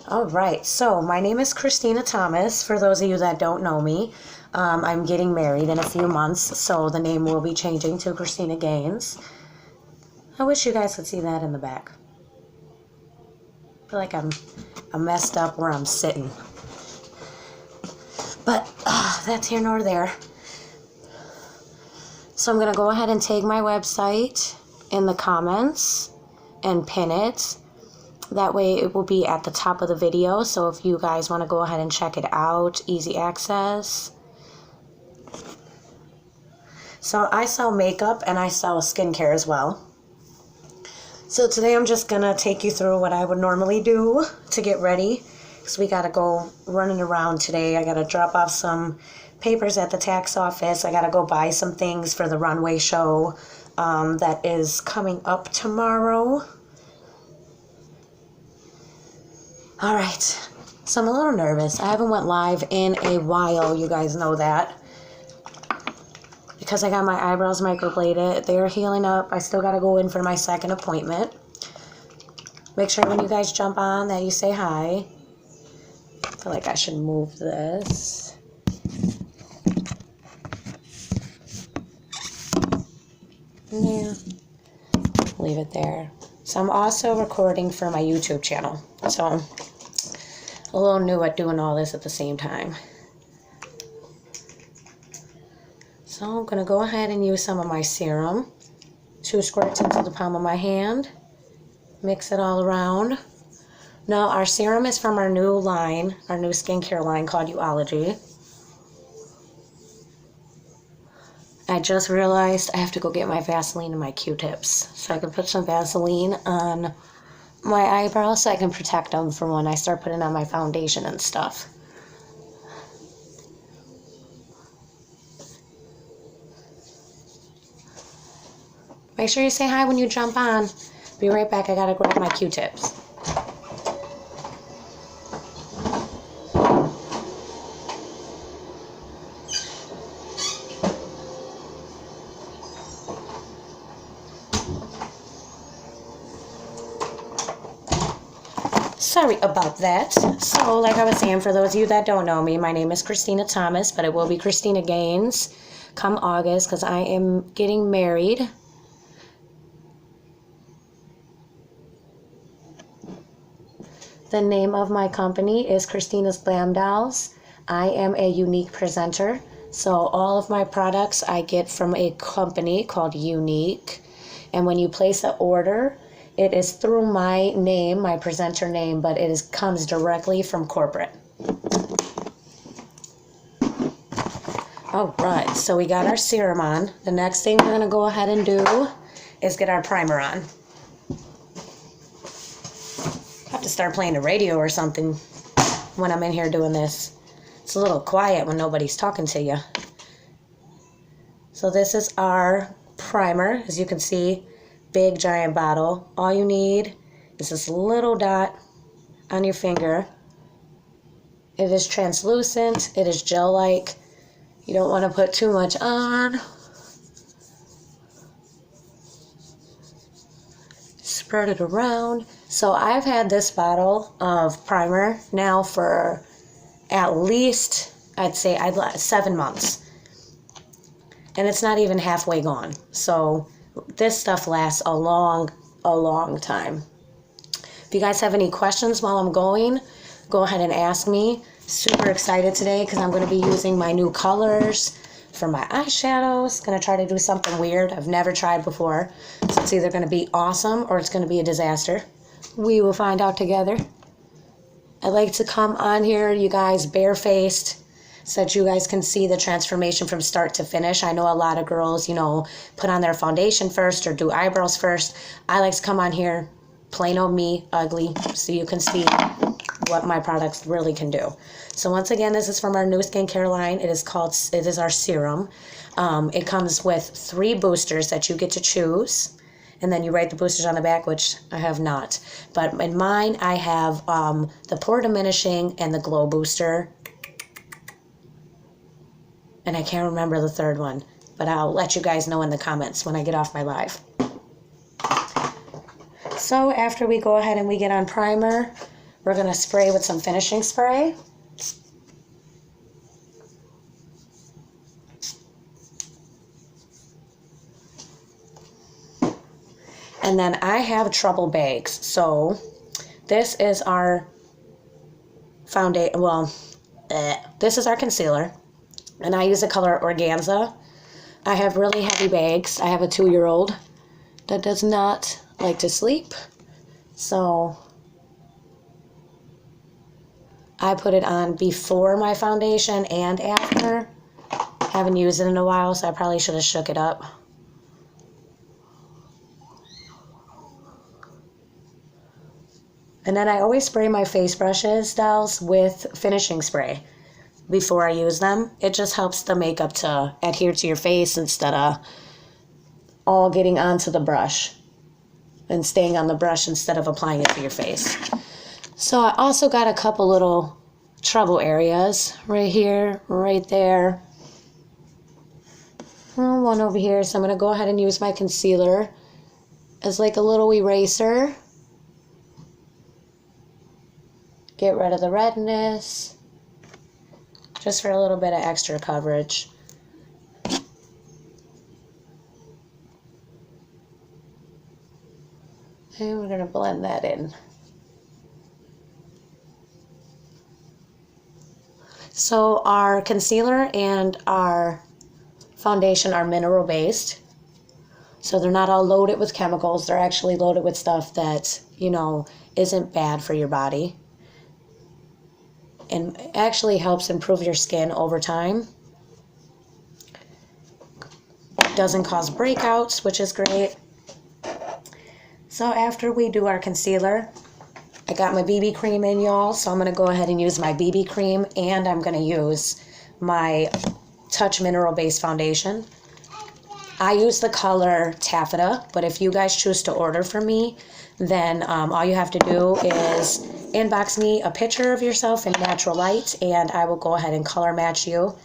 All right, so my name is Christina Thomas. For those of you that don't know me, I'm getting married in a few months, so the name will be changing to Christina Gaines. I wish you guys could see that in the back. I feel like I'm messed up where I'm sitting. But that's here nor there. So I'm going to go ahead and tag my website in the comments and pin it. That way it will be at the top of the video. So if you guys want to go ahead and check it out, easy access. So I sell makeup and I sell skincare as well. So today I'm just going to take you through what I would normally do to get ready. Because we got to go running around today. I got to drop off some papers at the tax office. I got to go buy some things for the runway show that is coming up tomorrow. All right, so I'm a little nervous. I haven't went live in a while, you guys know that. Because I got my eyebrows microbladed. They're healing up. I still got to go in for my second appointment. Make sure when you guys jump on that you say hi. I feel like I should move this. Yeah, leave it there. So I'm also recording for my YouTube channel. So a little new at doing all this at the same time. So I'm going to go ahead and use some of my serum. 2 squirts into the palm of my hand. Mix it all around. Now our serum is from our new line, our new skincare line called Uology. I just realized I have to go get my Vaseline and my Q-tips. So I can put some Vaseline on my eyebrows so I can protect them for when I start putting on my foundation and stuff. Make sure you say hi when you jump on. Be right back. I gotta grab my Q-tips. Sorry about that. So, like I was saying, for those of you that don't know me, my name is Christina Thomas, but it will be Christina Gaines come August because I am getting married. The name of my company is Christina's Glam Dolls. I am a unique presenter, so all of my products I get from a company called Unique. And when you place an order, it is through my name, my presenter name, but it comes directly from corporate. All right, so we got our serum on. The next thing we're going to go ahead and do is get our primer on. I have to start playing the radio or something when I'm in here doing this. It's a little quiet when nobody's talking to you. So this is our primer, as you can see. Big giant bottle. All you need is this little dot on your finger. It is translucent. It is gel-like. You don't want to put too much on. Spread it around. So I've had this bottle of primer now for at least, I'd say 7 months. And it's not even halfway gone. So this stuff lasts a long time. If you guys have any questions while I'm going, go ahead and ask me. Super excited today because I'm going to be using my new colors for my eyeshadows. Going to try to do something weird I've never tried before. So it's either going to be awesome or it's going to be a disaster. We will find out together. I like to come on here, you guys, barefaced, so that you guys can see the transformation from start to finish. I know a lot of girls, put on their foundation first or do eyebrows first. I like to come on here, plain old me, ugly, so you can see what my products really can do. So once again, this is from our new skincare line. It is our serum. It comes with 3 boosters that you get to choose. And then you write the boosters on the back, which I have not. But in mine, I have the pore diminishing and the glow booster. And I can't remember the third one, but I'll let you guys know in the comments when I get off my live. So after we go ahead and we get on primer, We're going to spray with some finishing spray. And then I have trouble bags. So this is our foundation. Well, this is our concealer. And I use the color Organza. I have really heavy bags. I have a 2-year-old that does not like to sleep. So I put it on before my foundation and after. Haven't used it in a while, so I probably should have shook it up. And then I always spray my face brushes, dolls, with finishing spray before I use them. It just helps the makeup to adhere to your face instead of all getting onto the brush and staying on the brush instead of applying it to your face. So I also got a couple little trouble areas right here, right there. One over here. So I'm going to go ahead and use my concealer as like a little eraser. Get rid of the redness, just for a little bit of extra coverage. And we're going to blend that in. So our concealer and our foundation are mineral based. So they're not all loaded with chemicals. They're actually loaded with stuff that, you know, isn't bad for your body. And actually helps improve your skin over time. Doesn't cause breakouts, which is great. So after we do our concealer, I got my BB cream in, y'all. So I'm going to go ahead and use my BB cream, and I'm going to use my Touch Mineral Base Foundation. I use the color Taffeta, but if you guys choose to order from me, then all you have to do is inbox me a picture of yourself in natural light, and I will go ahead and color match you.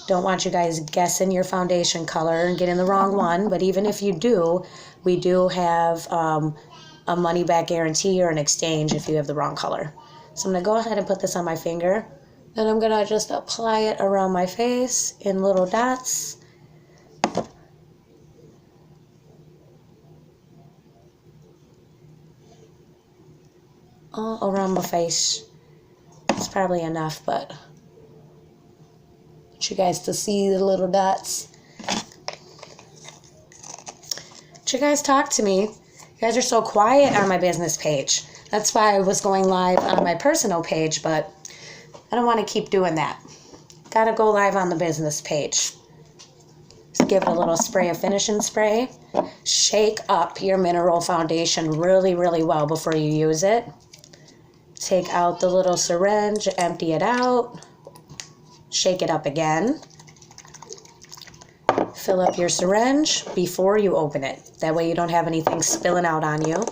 Don't want you guys guessing your foundation color and getting the wrong one, but even if you do, we do have a money back guarantee or an exchange if you have the wrong color. So I'm going to go ahead and put this on my finger, and I'm going to just apply it around my face in little dots. All around my face. It's probably enough, but I want you guys to see the little dots. But you guys talk to me. You guys are so quiet on my business page. That's why I was going live on my personal page, but I don't want to keep doing that. Gotta go live on the business page. Just give it a little spray of finishing spray. Shake up your mineral foundation really, really well before you use it. Take out the little syringe, empty it out, shake it up again. Fill up your syringe before you open it. That way you don't have anything spilling out on you.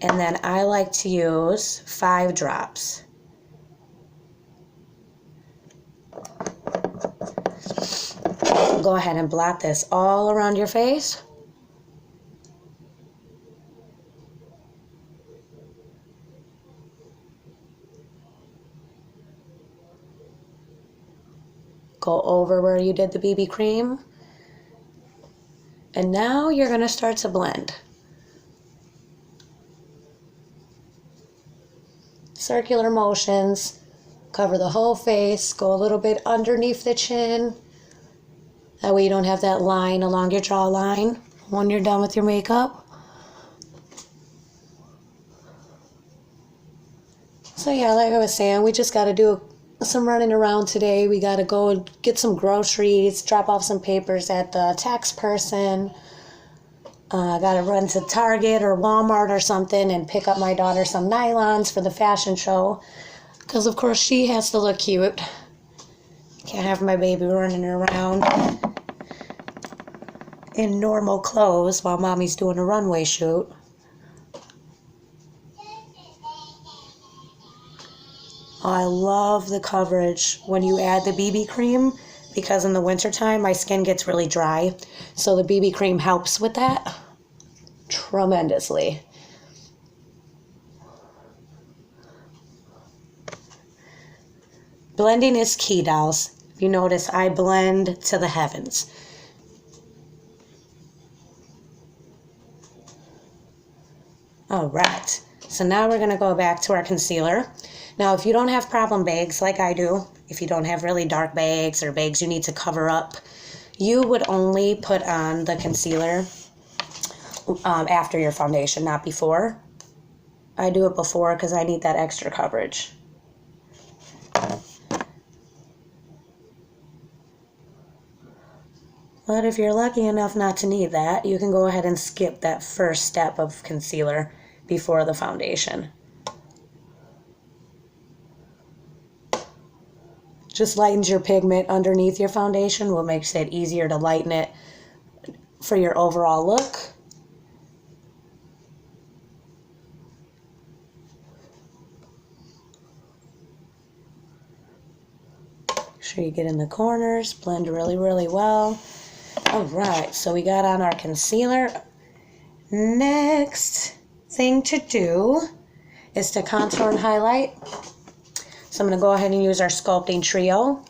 And then I like to use 5 drops. Go ahead and blot this all around your face. Go over where you did the BB cream. And now you're going to start to blend. Circular motions. Cover the whole face. Go a little bit underneath the chin. That way you don't have that line along your jawline when you're done with your makeup. So yeah, like I was saying, we just got to do some running around today. We got to go get some groceries, drop off some papers at the tax person. Got to run to Target or Walmart or something and pick up my daughter some nylons for the fashion show. Because, of course, she has to look cute. Can't have my baby running around in normal clothes while mommy's doing a runway shoot. I love the coverage when you add the BB cream, because in the wintertime my skin gets really dry. So the BB cream helps with that tremendously. Blending is key, dolls. If you notice, I blend to the heavens. All right, so now we're going to go back to our concealer. Now, if you don't have problem bags like I do, if you don't have really dark bags or bags you need to cover up, you would only put on the concealer after your foundation, not before. I do it before because I need that extra coverage. But if you're lucky enough not to need that, you can go ahead and skip that first step of concealer before the foundation. Just lightens your pigment underneath your foundation, what makes it easier to lighten it for your overall look. Make sure you get in the corners, blend really, really well. All right, so we got on our concealer. Next thing to do is to contour and highlight. So I'm going to go ahead and use our Sculpting Trio.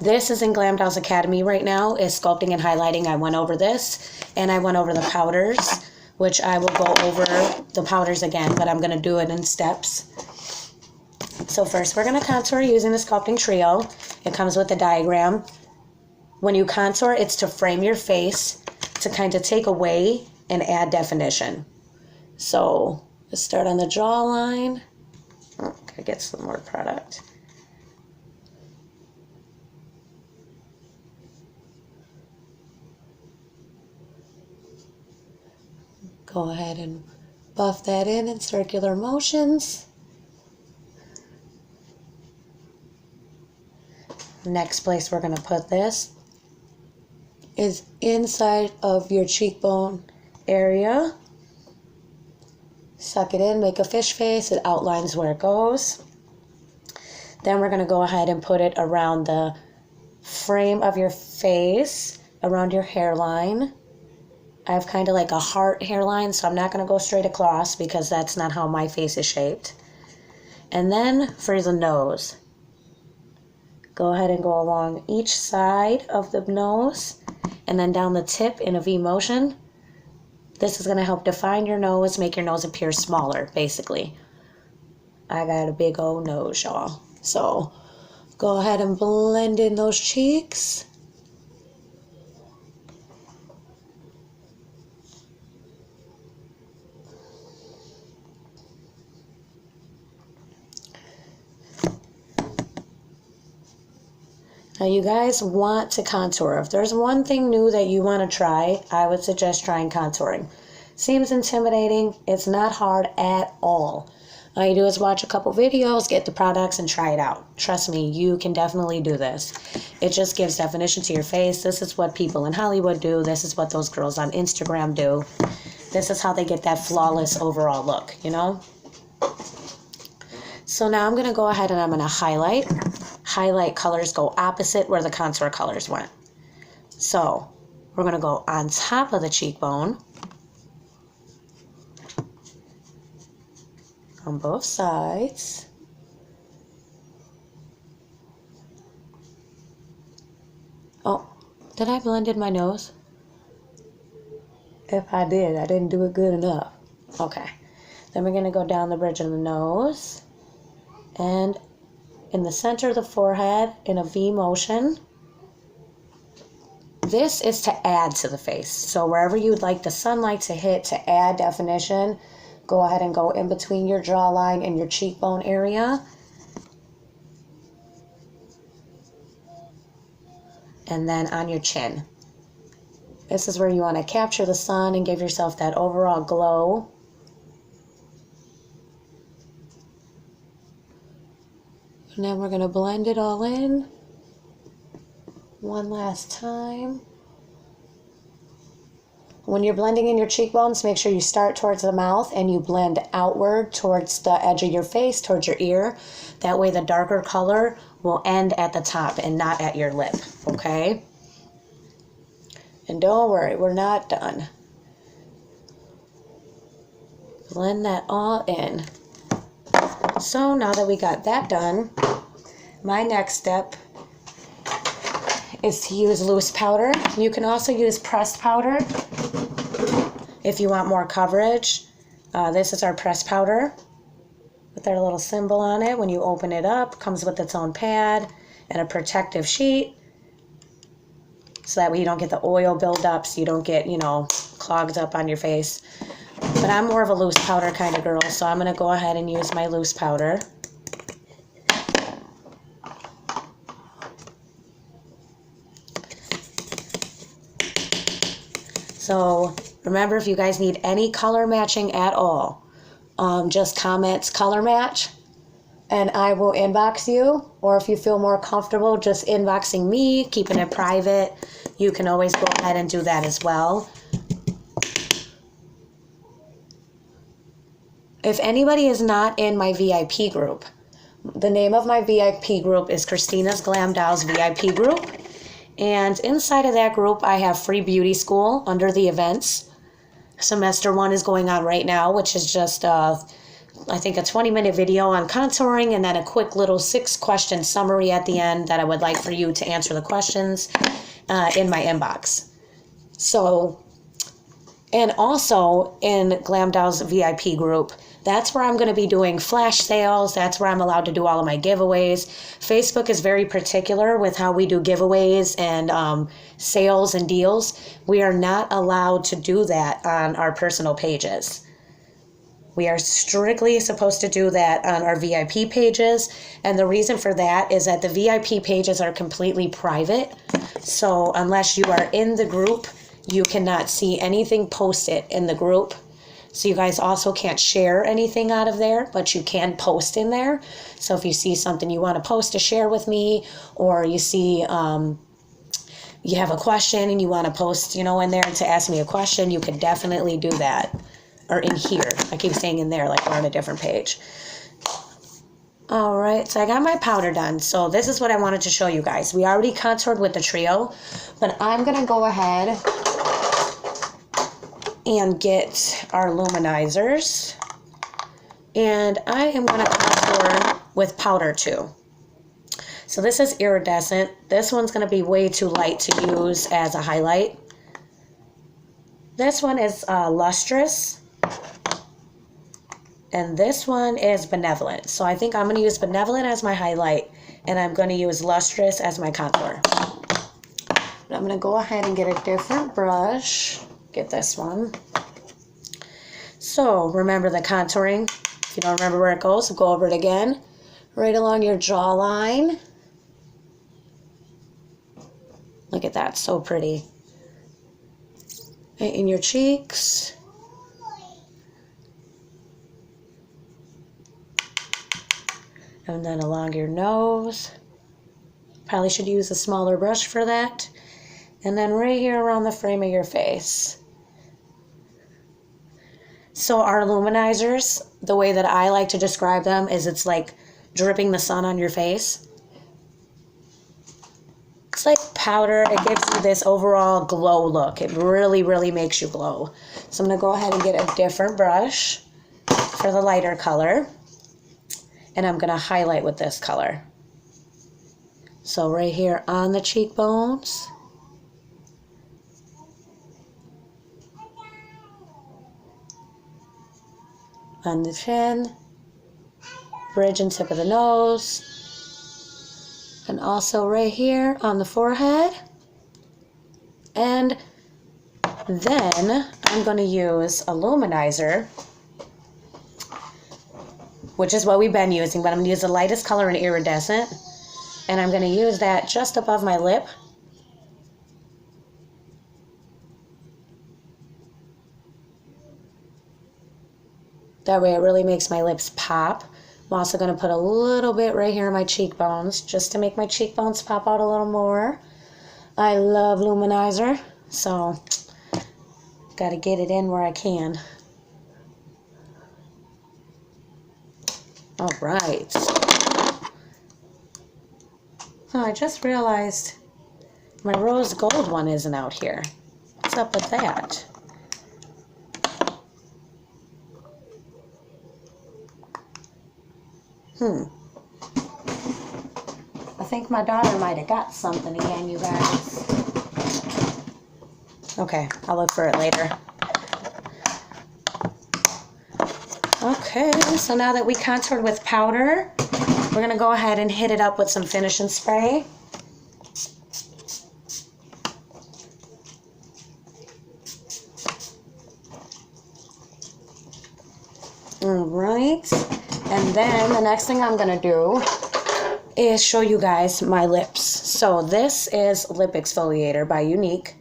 This is in Glam Dolls Academy right now, is sculpting and highlighting. I went over this, and I went over the powders, which I will go over the powders again, but I'm going to do it in steps. So first we're going to contour using the Sculpting Trio. It comes with a diagram. When you contour, it's to frame your face, to kind of take away and add definition. So let's start on the jawline. Oh, gotta get some more product. Go ahead and buff that in circular motions. Next place we're going to put this is inside of your cheekbone area. Suck it in, make a fish face. It outlines where it goes. Then we're going to go ahead and put it around the frame of your face, around your hairline. I have kind of like a heart hairline, so I'm not going to go straight across because that's not how my face is shaped. And then for the nose, go ahead and go along each side of the nose and then down the tip in a V motion. This is going to help define your nose, make your nose appear smaller, basically. I got a big old nose, y'all. So go ahead and blend in those cheeks. Now you guys want to contour. If there's one thing new that you want to try, I would suggest trying contouring. Seems intimidating. It's not hard at all. All you do is watch a couple videos, get the products, and try it out. Trust me, you can definitely do this. It just gives definition to your face. This is what people in Hollywood do. This is what those girls on Instagram do. This is how they get that flawless overall look, you know? So now I'm going to go ahead and I'm going to highlight. Highlight colors go opposite where the contour colors went. So we're going to go on top of the cheekbone on both sides. Oh, did I blend in my nose? If I did, I didn't do it good enough. Okay. Then we're going to go down the bridge of the nose and in the center of the forehead in a V motion. This is to add to the face. So wherever you'd like the sunlight to hit to add definition, go ahead and go in between your jawline and your cheekbone area. And then on your chin. This is where you want to capture the sun and give yourself that overall glow. And then we're going to blend it all in one last time. When you're blending in your cheekbones, make sure you start towards the mouth and you blend outward towards the edge of your face, towards your ear. That way the darker color will end at the top and not at your lip, okay? And don't worry, we're not done. Blend that all in. So now that we got that done, my next step is to use loose powder. You can also use pressed powder if you want more coverage. This is our pressed powder with our little symbol on it. When you open it up, it comes with its own pad and a protective sheet, so that way you don't get the oil buildup, so you don't get, clogged up on your face. But I'm more of a loose powder kind of girl, so I'm going to go ahead and use my loose powder. So remember, if you guys need any color matching at all, just comment color match and I will inbox you. Or if you feel more comfortable just inboxing me, keeping it private, you can always go ahead and do that as well. If anybody is not in my VIP group, the name of my VIP group is Christina's Glam Dolls VIP group. And inside of that group, I have free beauty school under the events. Semester 1 is going on right now, which is just, I think, a 20-minute video on contouring and then a quick little 6-question summary at the end that I would like for you to answer the questions in my inbox. So, and also in Glam Dolls VIP group, that's where I'm going to be doing flash sales. That's where I'm allowed to do all of my giveaways. Facebook is very particular with how we do giveaways and sales and deals. We are not allowed to do that on our personal pages. We are strictly supposed to do that on our VIP pages. And the reason for that is that the VIP pages are completely private. So unless you are in the group, you cannot see anything posted in the group. So you guys also can't share anything out of there, but you can post in there. So if you see something you want to post to share with me, or you see you have a question and you want to post, in there to ask me a question, you could definitely do that. Or in here. I keep saying in there like we're on a different page. All right, so I got my powder done. So this is what I wanted to show you guys. We already contoured with the trio, but I'm going to go ahead and get our luminizers. And I am going to contour with powder too. So this is iridescent. This one's going to be way too light to use as a highlight. This one is lustrous. And this one is benevolent. So I think I'm going to use benevolent as my highlight. And I'm going to use lustrous as my contour. But I'm going to go ahead and get a different brush. Get this one. So remember the contouring. If you don't remember where it goes, go over it again. Right along your jawline. Look at that, so pretty. In your cheeks. And then along your nose. Probably should use a smaller brush for that. And then right here around the frame of your face. So our luminizers, the way that I like to describe them is it's like dripping the sun on your face. It's like powder. It gives you this overall glow look. It really, really makes you glow. So I'm going to go ahead and get a different brush for the lighter color. And I'm going to highlight with this color. So right here on the cheekbones. On the chin. Bridge and tip of the nose. And also right here on the forehead. And then I'm going to use a luminizer, which is what we've been using, but I'm going to use the lightest color in iridescent. And I'm going to use that just above my lip. That way it really makes my lips pop. I'm also going to put a little bit right here in my cheekbones, just to make my cheekbones pop out a little more. I love luminizer, so got to get it in where I can. All right. Oh, I just realized my rose gold one isn't out here. What's up with that? think my daughter might have got something again, you guys. Okay, I'll look for it later. Okay, so now that we contoured with powder, we're going to go ahead and hit it up with some finishing spray. All right, and then the next thing I'm going to do is show you guys my lips. So this is Lip Exfoliator by Younique.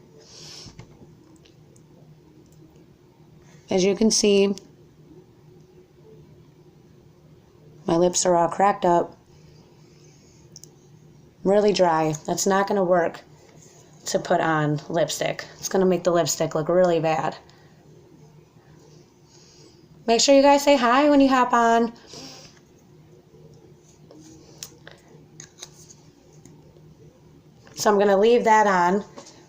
As you can see, my lips are all cracked up, really dry. That's not going to work to put on lipstick. It's going to make the lipstick look really bad. Make sure you guys say hi when you hop on. So I'm going to leave that on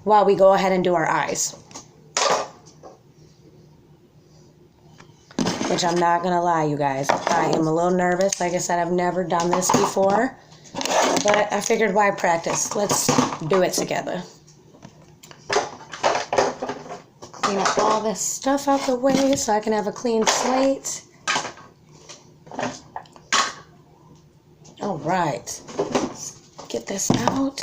while we go ahead and do our eyes. Which I'm not going to lie, you guys. I am a little nervous. Like I said, I've never done this before. But I figured, why practice? Let's do it together. Clean up all this stuff out the way so I can have a clean slate. All right. Let's get this out.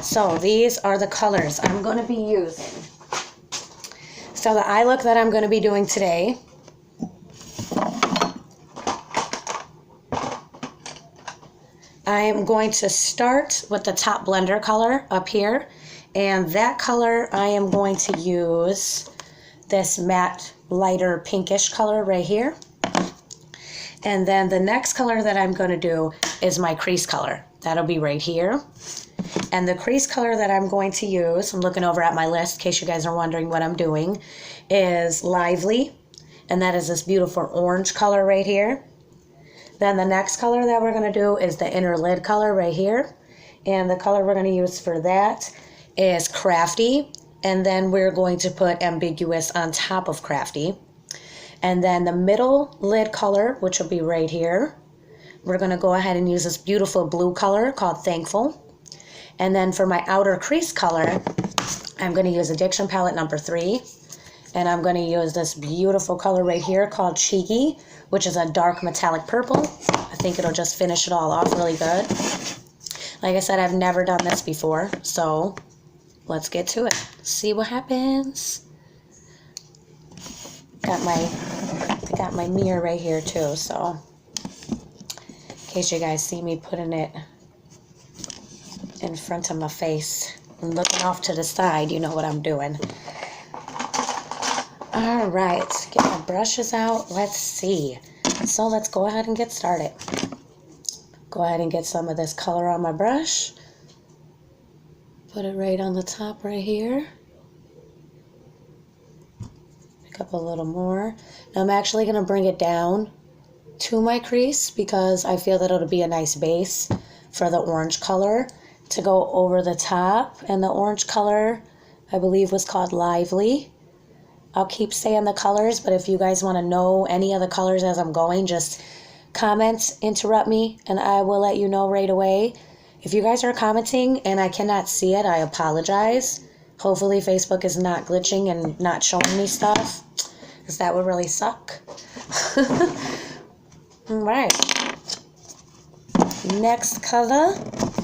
So these are the colors I'm going to be using. So the eye look that I'm going to be doing today I am going to start with the top blender color up here, and that color I am going to use this matte lighter pinkish color right here. And then the next color that I'm going to do is my crease color. That'll be right here. And the crease color that I'm going to use, I'm looking over at my list in case you guys are wondering what I'm doing, is Lively. And that is this beautiful orange color right here. Then the next color that we're going to do is the inner lid color right here. And the color we're going to use for that is Crafty. And then we're going to put Ambiguous on top of Crafty. And then the middle lid color, which will be right here, we're going to go ahead and use this beautiful blue color called Thankful. And then for my outer crease color, I'm going to use Addiction Palette number 3. And I'm going to use this beautiful color right here called Cheeky, which is a dark metallic purple. I think it'll just finish it all off really good. Like I said, I've never done this before, so let's get to it. See what happens. Got my mirror right here too, so in case you guys see me putting it in front of my face and looking off to the side, you know what I'm doing. All right, get my brushes out. Let's see. So let's go ahead and get started. Go ahead and get some of this color on my brush. Put it right on the top right here. Pick up a little more. Now I'm actually going to bring it down to my crease because I feel that it'll be a nice base for the orange color to go over the top. And the orange color, I believe, was called Lively. I'll keep saying the colors, but if you guys want to know any of the colors as I'm going, just comment, interrupt me, and I will let you know right away. If you guys are commenting and I cannot see it, I apologize. Hopefully Facebook is not glitching and not showing me stuff, because that would really suck. All right. Next color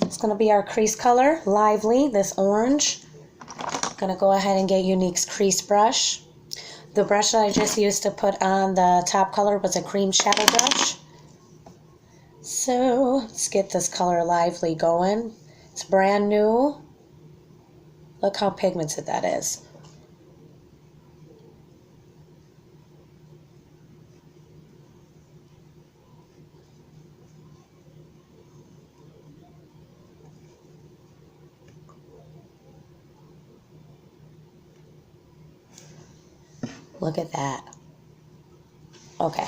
is going to be our crease color, Lively, this orange. I'm going to go ahead and get Younique's crease brush. The brush that I just used to put on the top color was a cream shadow brush. So let's get this color Lively going. It's brand new. Look how pigmented that is. Look at that. Okay.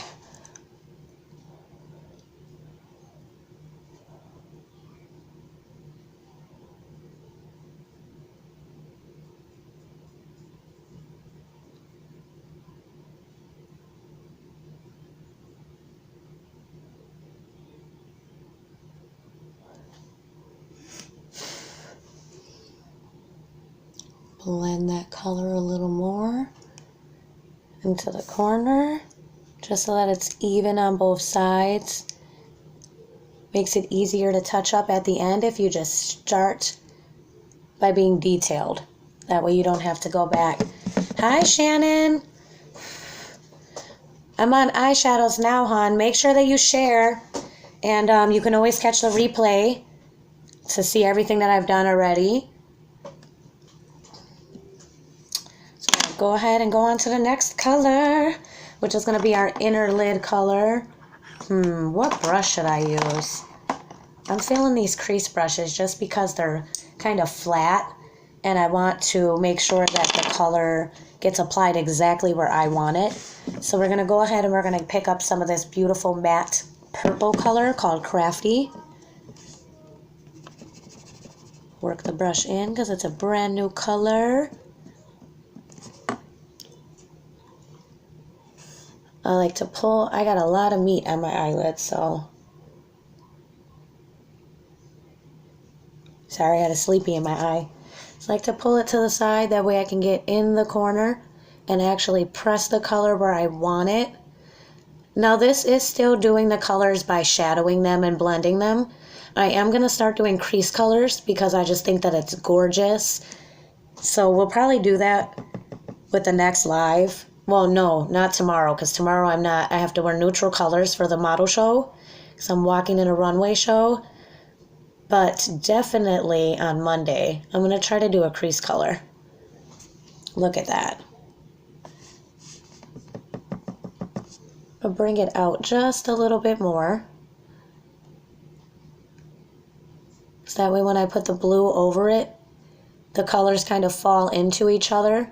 blend that color a little more into the corner, just so that it's even on both sides. Makes it easier to touch up at the end if you just start by being detailed. That way you don't have to go back. Hi, Shannon. I'm on eyeshadows now, hon. Make sure that you share. And you can always catch the replay to see everything that I've done already. So go ahead and go on to the next color, which is going to be our inner lid color. What brush should I use? I'm feeling these crease brushes just because they're kind of flat, and I want to make sure that the color gets applied exactly where I want it. So we're going to go ahead and we're going to pick up some of this beautiful matte purple color called Crafty. Work the brush in because it's a brand new color. I like to pull. I got a lot of meat on my eyelid, so sorry, I had a sleepy in my eye. So I like to pull it to the side, that way I can get in the corner and actually press the color where I want it. Now this is still doing the colors by shadowing them and blending them. I am going to start doing crease colors because I just think that it's gorgeous. So we'll probably do that with the next live. Well, no, not tomorrow, because tomorrow I have to wear neutral colors for the model show, because I'm walking in a runway show. But definitely on Monday, I'm going to try to do a crease color. Look at that. I'll bring it out just a little bit more. So that way when I put the blue over it, the colors kind of fall into each other.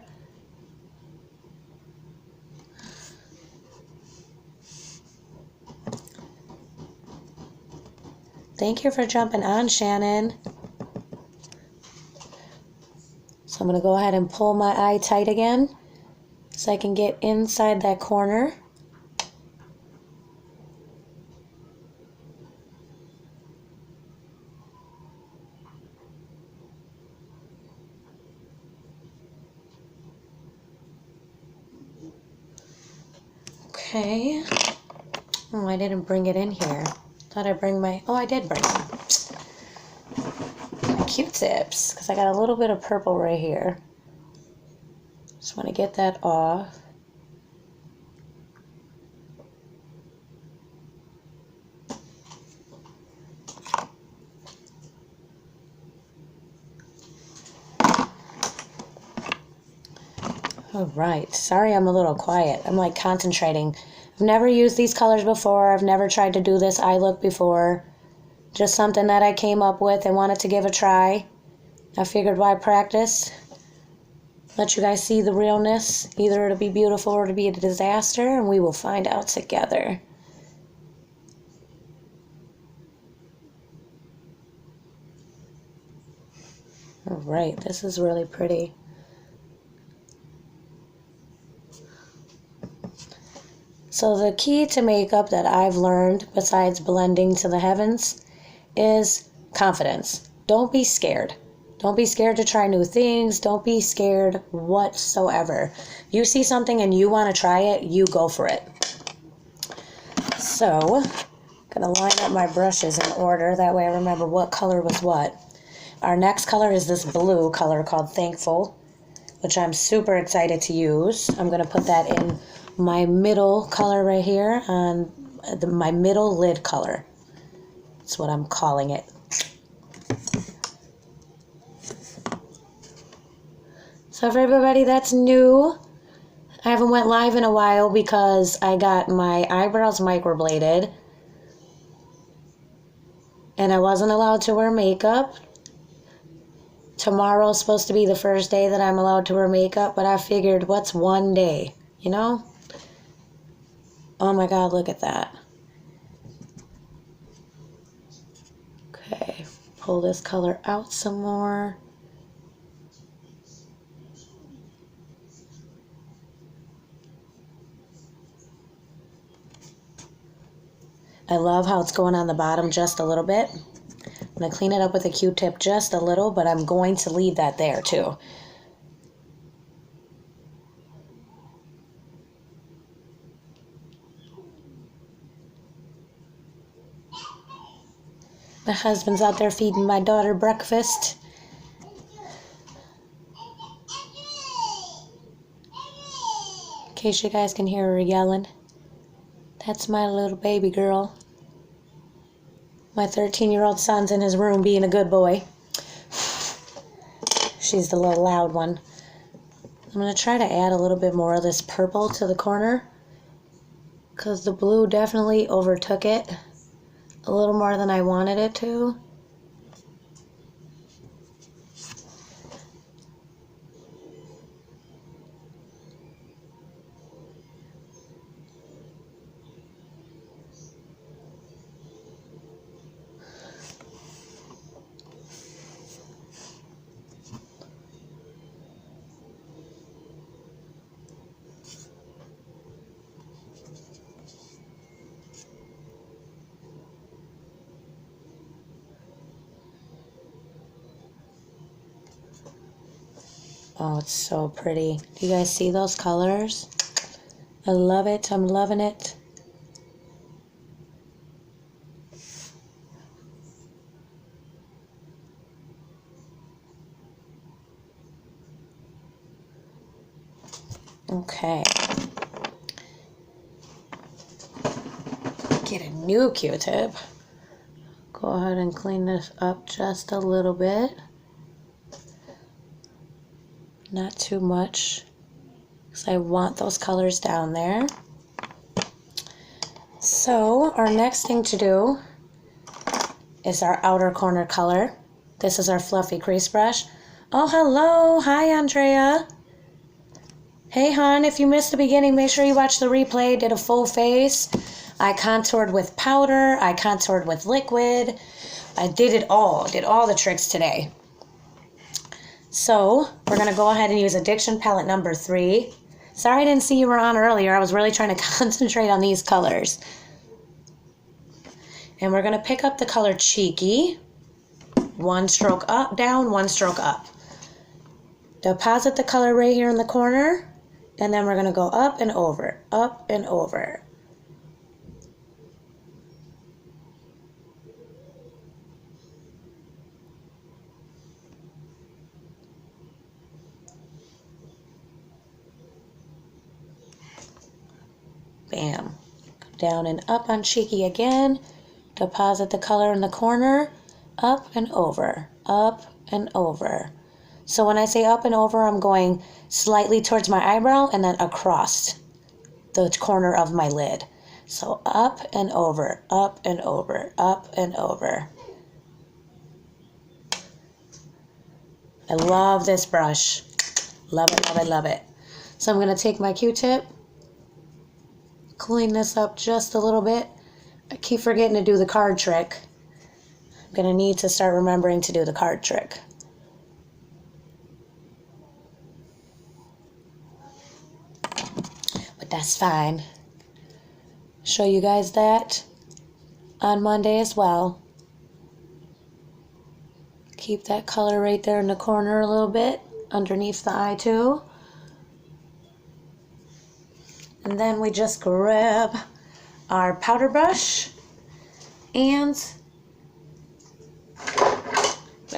Thank you for jumping on, Shannon. So I'm going to go ahead and pull my eye tight again so I can get inside that corner. Okay. Oh, I didn't bring it in here. Thought I'd bring my... Oh, I did bring them. My Q-tips, because I got a little bit of purple right here. Just want to get that off. All right. Sorry I'm a little quiet. I'm like concentrating. I've never used these colors before. I've never tried to do this eye look before. Just something that I came up with and wanted to give a try. I figured why practice? Let you guys see the realness. Either it'll be beautiful or it'll be a disaster, and we will find out together. All right, this is really pretty. So the key to makeup that I've learned, besides blending to the heavens, is confidence. Don't be scared. Don't be scared to try new things. Don't be scared whatsoever. You see something and you want to try it, you go for it. So, I'm going to line up my brushes in order. That way I remember what color was what. Our next color is this blue color called Thankful, which I'm super excited to use. I'm going to put that in my middle color right here on my middle lid color. That's what I'm calling it. So for everybody that's new, I haven't went live in a while because I got my eyebrows microbladed and I wasn't allowed to wear makeup. Tomorrow's supposed to be the first day that I'm allowed to wear makeup, but I figured, what's one day, you know? Oh my God, look at that. Okay, pull this color out some more. I love how it's going on the bottom just a little bit. I'm going to clean it up with a Q-tip just a little, but I'm going to leave that there too. My husband's out there feeding my daughter breakfast. In case you guys can hear her yelling. That's my little baby girl. My 13-year-old son's in his room being a good boy. She's the little loud one. I'm going to try to add a little bit more of this purple to the corner, because the blue definitely overtook it a little more than I wanted it to. Oh, it's so pretty. Do you guys see those colors? I love it. I'm loving it. Okay. Get a new Q-tip. Go ahead and clean this up just a little bit. Not too much, because I want those colors down there. So our next thing to do is our outer corner color. This is our fluffy crease brush. Oh, hello. Hi, Andrea. Hey, hon, if you missed the beginning, make sure you watch the replay. Did a full face. I contoured with powder. I contoured with liquid. I did it all. Did all the tricks today. So we're going to go ahead and use Addiction Palette number 3. Sorry I didn't see you were on earlier. I was really trying to concentrate on these colors. And we're going to pick up the color Cheeky. One stroke up, down, one stroke up. Deposit the color right here in the corner. And then we're going to go up and over, up and over. Bam. Down and up on Cheeky again. Deposit the color in the corner. Up and over. Up and over. So when I say up and over, I'm going slightly towards my eyebrow and then across the corner of my lid. So up and over. Up and over. Up and over. I love this brush. Love it, love it, love it. So I'm going to take my Q-tip. Clean this up just a little bit. I keep forgetting to do the card trick. I'm going to need to start remembering to do the card trick. But that's fine. Show you guys that on Monday as well. Keep that color right there in the corner a little bit, underneath the eye too. And then we just grab our powder brush and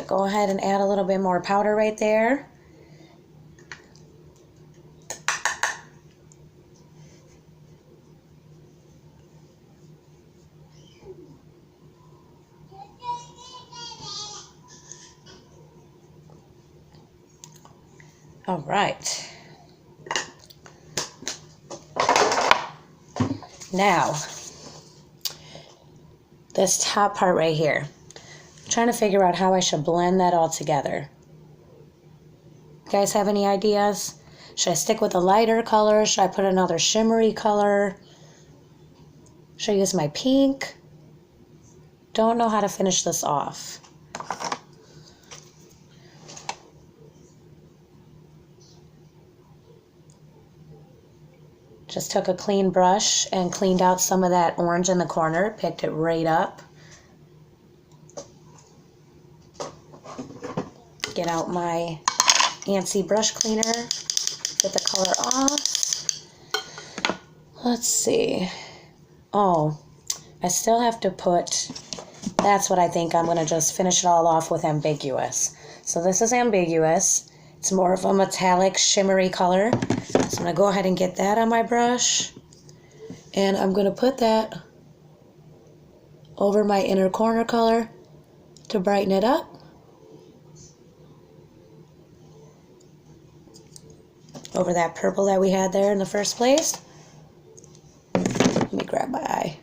go ahead and add a little bit more powder right there. All right. Now, this top part right here. I'm trying to figure out how I should blend that all together. You guys have any ideas? Should I stick with a lighter color? Should I put another shimmery color? Should I use my pink? Don't know how to finish this off. Just took a clean brush and cleaned out some of that orange in the corner, picked it right up. Get out my Ansi brush cleaner, get the color off. Let's see. Oh, I still have to put That's what I think. I'm going to just finish it all off with Ambiguous. So this is Ambiguous. It's more of a metallic, shimmery color. So I'm going to go ahead and get that on my brush. And I'm going to put that over my inner corner color to brighten it up. Over that purple that we had there in the first place. Let me grab my eye.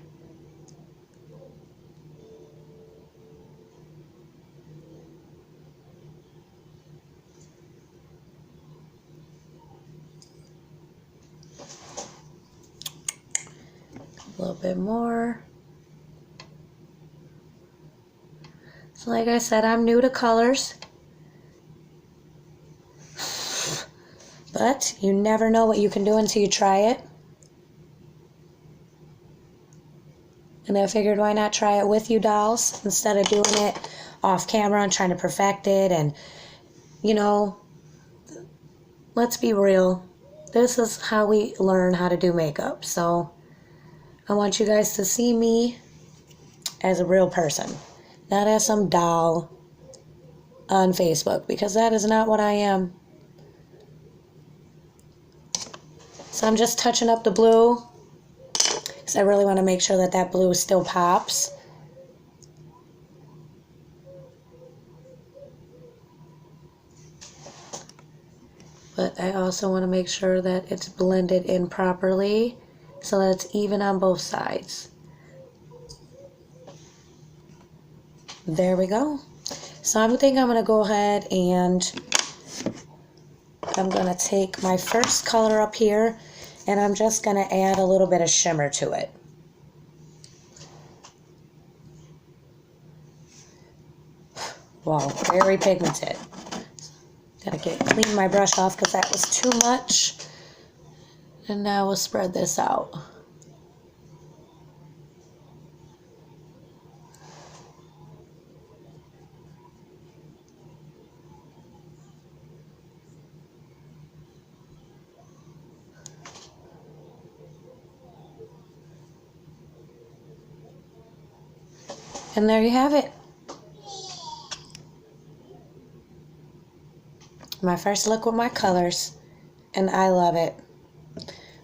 A little bit more. So like I said, I'm new to colors. But you never know what you can do until you try it. And I figured, why not try it with you dolls instead of doing it off camera and trying to perfect it. And, you know, let's be real. This is how we learn how to do makeup. So I want you guys to see me as a real person, not as some doll on Facebook, because that is not what I am. So I'm just touching up the blue because I really want to make sure that that blue still pops. But I also want to make sure that it's blended in properly so that it's even on both sides. There we go. So I think I'm going to go ahead and I'm going to take my first color up here and I'm just going to add a little bit of shimmer to it. Wow, very pigmented. Gotta clean my brush off because that was too much. And now we'll spread this out. And there you have it. My first look with my colors. And I love it.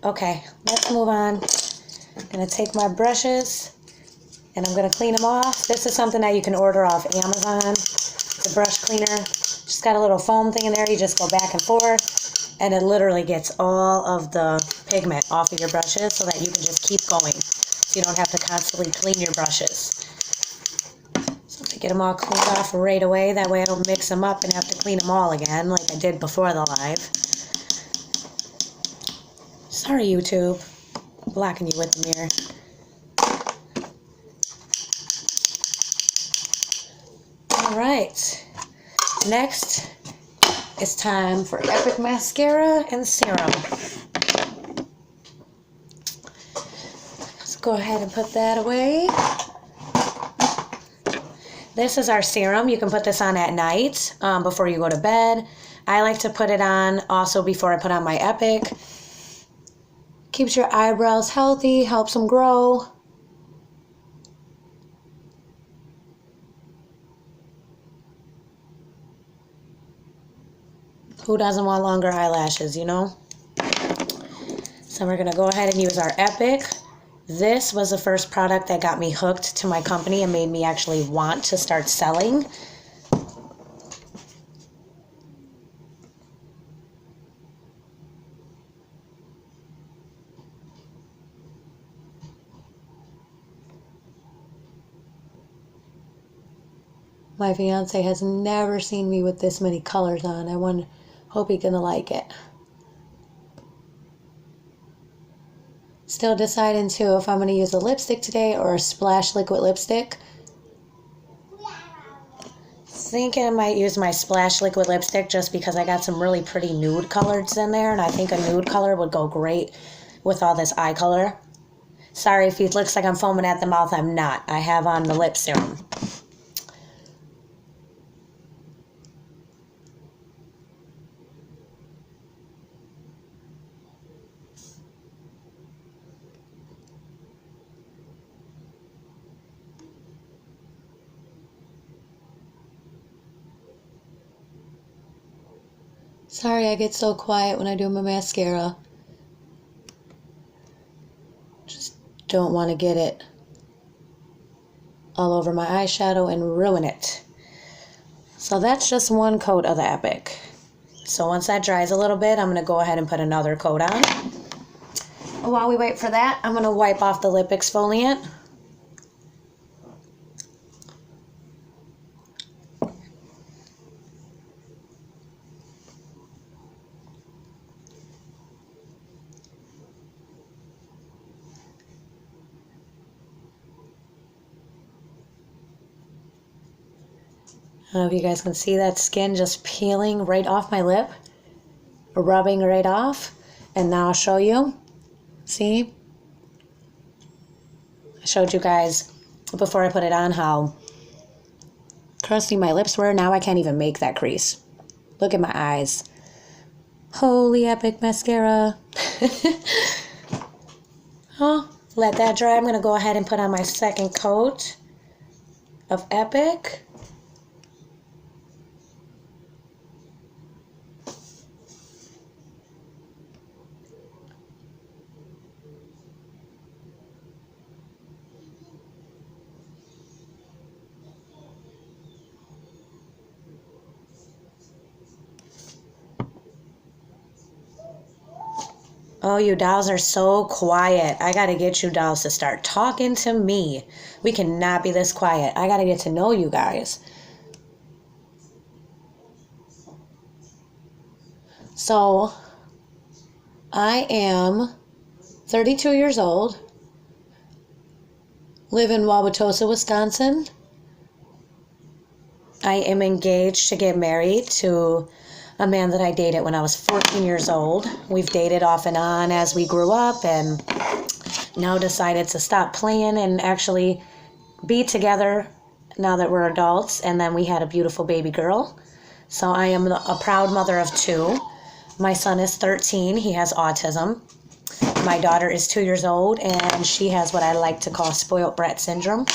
Okay, let's move on. I'm going to take my brushes and I'm going to clean them off. This is something that you can order off Amazon. It's a brush cleaner. Just got a little foam thing in there. You just go back and forth and it literally gets all of the pigment off of your brushes so that you can just keep going. So you don't have to constantly clean your brushes. So to get them all cleaned off right away, that way I don't mix them up and have to clean them all again like I did before the live. Sorry, YouTube. I'm blocking you with the mirror. Alright. Next, it's time for Epic Mascara and Serum. Let's go ahead and put that away. This is our serum. You can put this on at night before you go to bed. I like to put it on also before I put on my Epic. Keeps your eyebrows healthy, helps them grow. Who doesn't want longer eyelashes, you know? So we're going to go ahead and use our Epic. This was the first product that got me hooked to my company and made me actually want to start selling. My fiance has never seen me with this many colors on. Hope he's gonna like it. Still deciding too if I'm gonna use a lipstick today or a Splash liquid lipstick. Thinking I might use my Splash liquid lipstick just because I got some really pretty nude colors in there, and I think a nude color would go great with all this eye color. Sorry if it looks like I'm foaming at the mouth, I'm not. I have on the lip serum. Sorry I get so quiet when I do my mascara. Just don't want to get it all over my eyeshadow and ruin it. So that's just one coat of the Epic. So once that dries a little bit, I'm going to go ahead and put another coat on. While we wait for that, I'm going to wipe off the lip exfoliant. I don't know if you guys can see that skin just peeling right off my lip, rubbing right off. And now I'll show you. See? I showed you guys before I put it on how crusty my lips were. Now I can't even make that crease. Look at my eyes. Holy Epic mascara. Oh, let that dry. I'm going to go ahead and put on my second coat of Epic. Oh, you dolls are so quiet. I gotta get you dolls to start talking to me. We cannot be this quiet. I gotta get to know you guys. So, I am 32 years old, live in Wauwatosa, Wisconsin. I am engaged to get married to a man that I dated when I was 14 years old. We've dated off and on as we grew up and now decided to stop playing and actually be together now that we're adults. And then we had a beautiful baby girl. So I am a proud mother of two. My son is 13. He has autism. My daughter is 2 years old and she has what I like to call spoiled brat syndrome.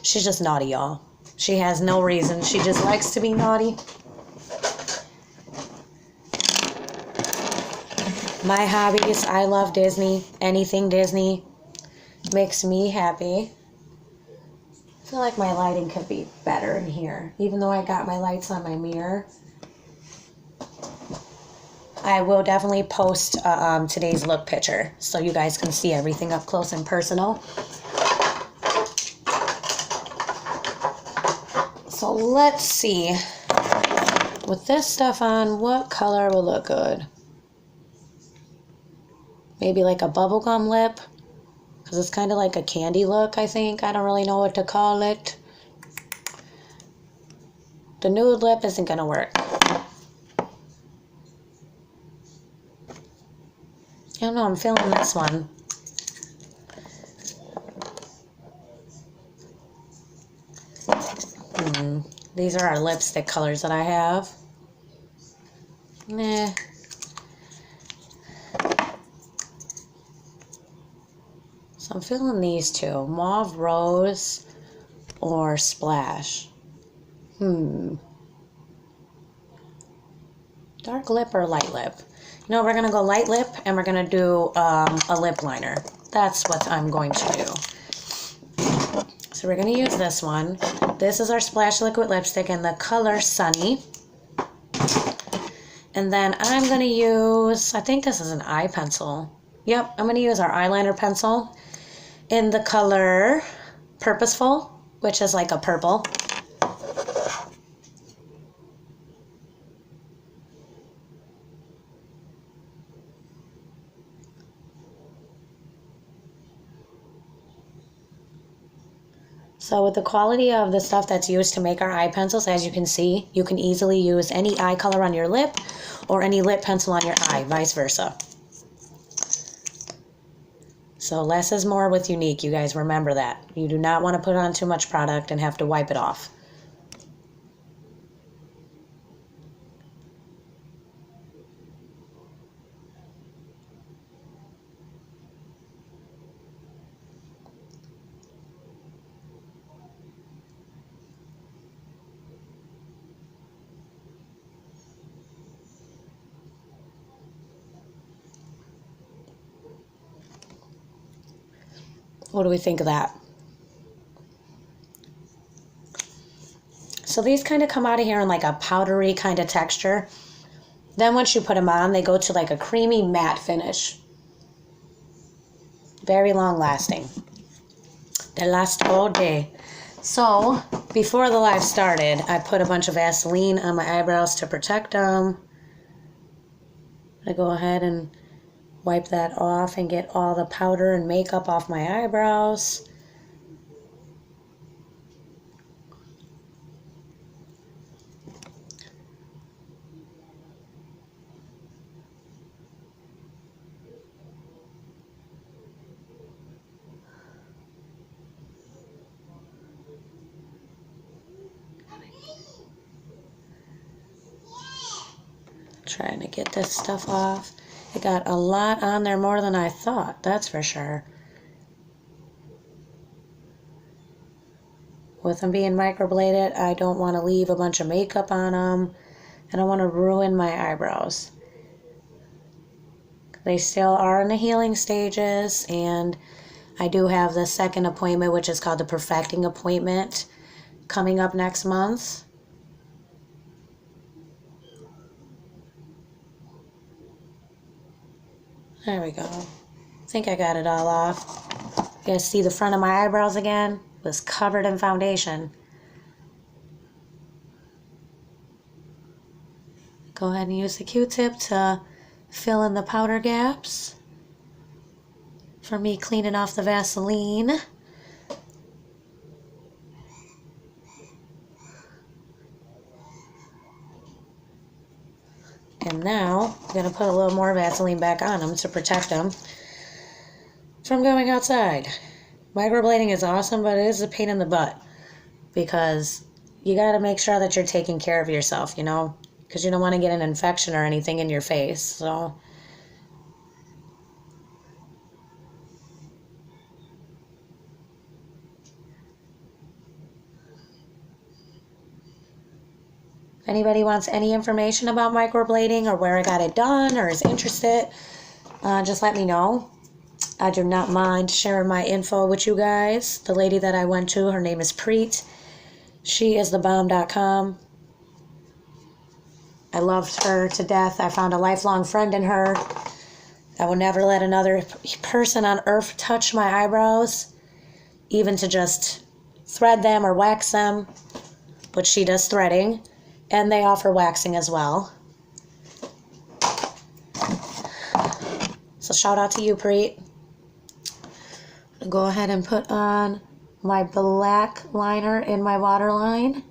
She's just naughty, y'all. She has no reason. She just likes to be naughty. My hobbies, I love Disney. Anything Disney makes me happy. I feel like my lighting could be better in here. Even though I got my lights on my mirror. I will definitely post today's look picture so you guys can see everything up close and personal. So let's see. With this stuff on, what color will look good? Maybe like a bubblegum lip, because it's kind of like a candy look, I think. I don't really know what to call it. The nude lip isn't going to work. I don't know, I'm feeling this one. These are our lipstick colors that I have. Nah. So I'm feeling these two, Mauve Rose or Splash. Dark lip or light lip? You know, we're going to go light lip and we're going to do a lip liner. That's what I'm going to do. So we're going to use this one. This is our Splash Liquid Lipstick in the color Sunny. And then I'm going to use, I think this is an eye pencil. Yep, I'm going to use our eyeliner pencil in the color Purposeful, which is like a purple. So with the quality of the stuff that's used to make our eye pencils, as you can see, you can easily use any eye color on your lip or any lip pencil on your eye, vice versa. So less is more with Younique, you guys remember that. You do not want to put on too much product and have to wipe it off. What do we think of that? So these kind of come out of here in like a powdery kind of texture. Then once you put them on, they go to like a creamy matte finish. Very long lasting. They last all day. So before the live started, I put a bunch of Vaseline on my eyebrows to protect them. I go ahead and wipe that off and get all the powder and makeup off my eyebrows. Trying to get this stuff off. It got a lot on there, more than I thought, that's for sure. With them being microbladed, I don't want to leave a bunch of makeup on them. I don't want to ruin my eyebrows. They still are in the healing stages, and I do have the second appointment, which is called the perfecting appointment, coming up next month. There we go. I think I got it all off. You guys see the front of my eyebrows again? It was covered in foundation. Go ahead and use the Q-tip to fill in the powder gaps. For me, cleaning off the Vaseline. And now, I'm going to put a little more Vaseline back on them to protect them from going outside. Microblading is awesome, but it is a pain in the butt because you got to make sure that you're taking care of yourself, you know, because you don't want to get an infection or anything in your face. So if anybody wants any information about microblading or where I got it done or is interested, just let me know. I do not mind sharing my info with you guys. The lady that I went to, her name is Preet. She is thebomb.com. I loved her to death. I found a lifelong friend in her. I will never let another person on earth touch my eyebrows, even to just thread them or wax them, which she does threading, and they offer waxing as well. So shout out to you, Preet. Go ahead and put on my black liner in my waterline.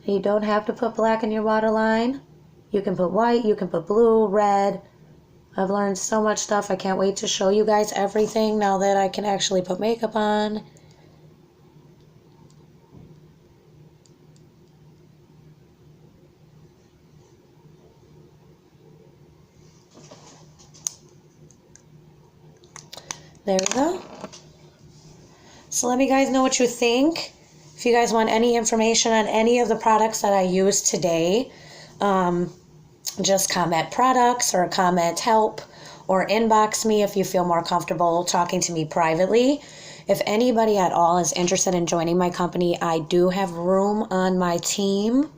You don't have to put black in your waterline. You can put white, you can put blue, red. I've learned so much stuff. I can't wait to show you guys everything now that I can actually put makeup on. There we go. So let me guys know what you think. If you guys want any information on any of the products that I used today, just comment products or comment help or inbox me if you feel more comfortable talking to me privately. If anybody at all is interested in joining my company, I do have room on my team.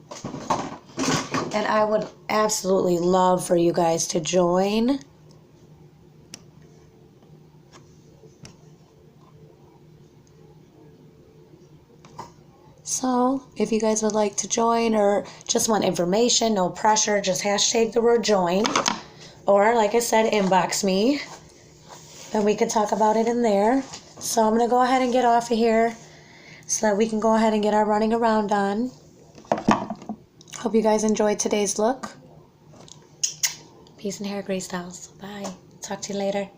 And I would absolutely love for you guys to join. So, if you guys would like to join or just want information, no pressure, just hashtag the word join. Or, like I said, inbox me and we can talk about it in there. So, I'm going to go ahead and get off of here so that we can go ahead and get our running around done. Hope you guys enjoyed today's look. Peace and hair, Grace Styles. Bye. Talk to you later.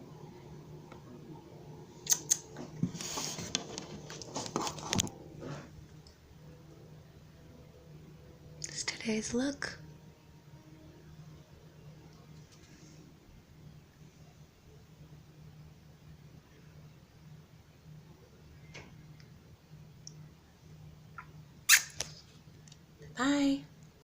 Today's look. Bye.